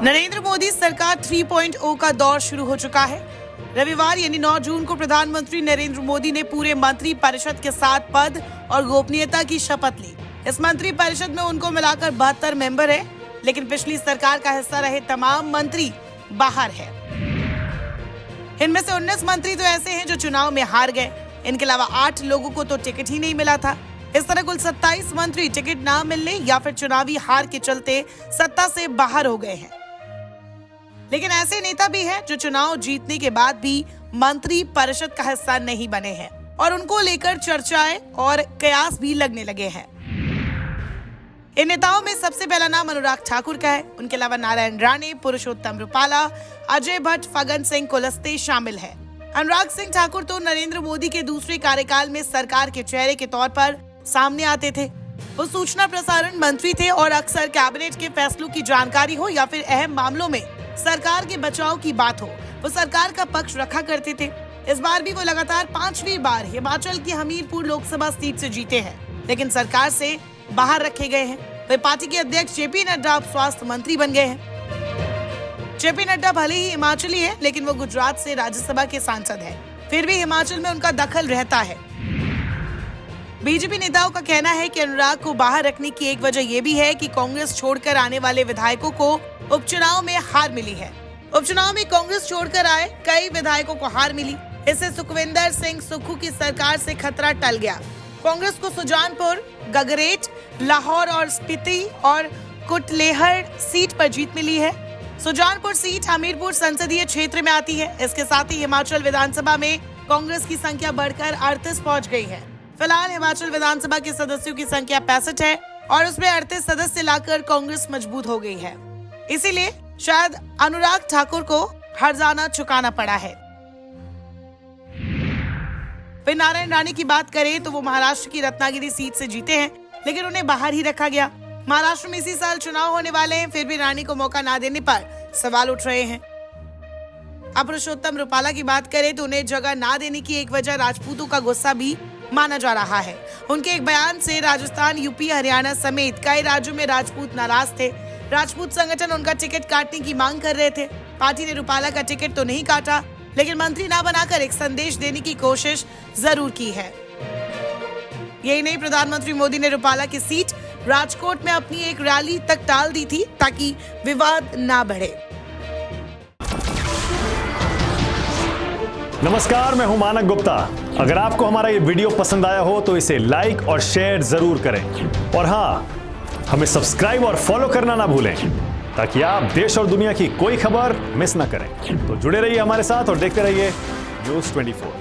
नरेंद्र मोदी सरकार 3.0 का दौर शुरू हो चुका है। रविवार यानी 9 जून को प्रधानमंत्री नरेंद्र मोदी ने पूरे मंत्री परिषद के साथ पद और गोपनीयता की शपथ ली। इस मंत्री परिषद में उनको मिलाकर 72 मेंबर है, लेकिन पिछली सरकार का हिस्सा रहे तमाम मंत्री बाहर है। इनमें से 19 मंत्री तो ऐसे हैं जो चुनाव में हार गए। इनके अलावा 8 लोगों को तो टिकट ही नहीं मिला था। इस तरह कुल 27 मंत्री टिकट ना मिलने या फिर चुनावी हार के चलते सत्ता से बाहर हो गए हैं। लेकिन ऐसे नेता भी हैं जो चुनाव जीतने के बाद भी मंत्री परिषद का हिस्सा नहीं बने हैं और उनको लेकर चर्चाएं और कयास भी लगने लगे हैं। इन नेताओं में सबसे पहला नाम अनुराग ठाकुर का है। उनके अलावा नारायण राणे, पुरुषोत्तम रूपाला, अजय भट्ट, फग्गन सिंह कुलस्ते शामिल है। अनुराग सिंह ठाकुर तो नरेंद्र मोदी के दूसरे कार्यकाल में सरकार के चेहरे के तौर पर सामने आते थे। वो सूचना प्रसारण मंत्री थे और अक्सर कैबिनेट के फैसलों की जानकारी हो या फिर अहम मामलों में सरकार के बचाव की बात हो, वो सरकार का पक्ष रखा करते थे। इस बार भी वो लगातार 5वीं बार हिमाचल की हमीरपुर लोकसभा सीट से जीते हैं, लेकिन सरकार से बाहर रखे गए हैं। वे पार्टी के अध्यक्ष जेपी नड्डा अब स्वास्थ्य मंत्री बन गए हैं। जेपी नड्डा भले ही हिमाचली है, लेकिन वो गुजरात से राज्यसभा के सांसद है। फिर भी हिमाचल में उनका दखल रहता है। बीजेपी नेताओं का कहना है कि अनुराग को बाहर रखने की एक वजह यह भी है कि कांग्रेस छोड़कर आने वाले विधायकों को उपचुनाव में हार मिली है। उपचुनाव में कांग्रेस छोड़कर आए कई विधायकों को हार मिली। इससे सुखविंदर सिंह सुक्खू की सरकार से खतरा टल गया। कांग्रेस को सुजानपुर, गगरेट, लाहौर और स्पीति और कुटलेहड़ सीट पर जीत मिली है। सुजानपुर सीट हमीरपुर संसदीय क्षेत्र में आती है। इसके साथ ही हिमाचल विधानसभा में कांग्रेस की संख्या बढ़कर 38 पहुंच गई है। फिलहाल हिमाचल विधानसभा के सदस्यों की संख्या 65 है और उसमें 38 सदस्य लाकर कांग्रेस मजबूत हो गई है। इसीलिए शायद अनुराग ठाकुर को हर्जाना चुकाना पड़ा है। फिर नारायण राणे की बात करें तो वो महाराष्ट्र की रत्नागिरी सीट से जीते हैं, लेकिन उन्हें बाहर ही रखा गया। महाराष्ट्र में इसी साल चुनाव होने वाले हैं, फिर भी राणे को मौका ना देने पर सवाल उठ रहे हैं। अब पुरुषोत्तम रूपाला की बात करें तो उन्हें जगह ना देने की एक वजह राजपूतों का गुस्सा भी माना जा रहा है। उनके एक बयान से राजस्थान, यूपी, हरियाणा समेत कई राज्यों में राजपूत नाराज थे। राजपूत संगठन उनका टिकट काटने की मांग कर रहे थे। पार्टी ने रूपाला का टिकट तो नहीं काटा, लेकिन मंत्री ना बनाकर एक संदेश देने की कोशिश जरूर की है। यही नहीं, प्रधानमंत्री मोदी ने रूपाला की सीट राजकोट में अपनी एक रैली तक टाल दी थी ताकि विवाद ना बढ़े। नमस्कार, मैं हूं मानक गुप्ता। अगर आपको हमारा ये वीडियो पसंद आया हो तो इसे लाइक और शेयर जरूर करें और हाँ, हमें सब्सक्राइब और फॉलो करना ना भूलें ताकि आप देश और दुनिया की कोई खबर मिस ना करें। तो जुड़े रहिए हमारे साथ और देखते रहिए News 24।